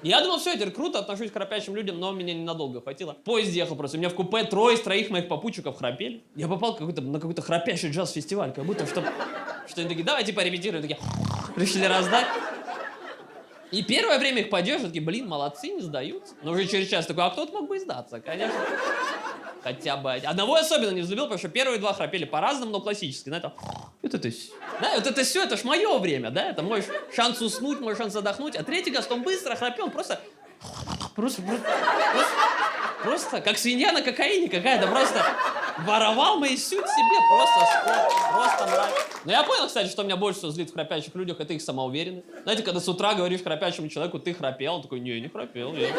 Я думал, все, теперь круто, отношусь к храпящим людям, но меня ненадолго хватило. В поезде ехал просто, у меня в купе трое из троих моих попутчиков храпели. Я попал на какой-то храпящий джаз-фестиваль, как будто, что они такие, давайте порепетируем, такие, решили раздать. И первое время их поддерживали, такие, блин, молодцы, не сдаются. Но уже через час такой, а кто-то мог бы и сдаться, конечно. Хотя бы. Одного я особенно не взлюбил, потому что первые два храпели по-разному, но классически. Да, это все, это ж мое время, да? Это мой шанс уснуть, мой шанс отдохнуть. А третий газ, он быстро храпел, он просто как свинья на кокаине какая-то, просто воровал мои суть себе, просто мразь. Но я понял, кстати, что меня больше всего злит в храпящих людях, это их самоуверенность. Знаете, когда с утра говоришь храпящему человеку, ты храпел, он такой, не храпел, я.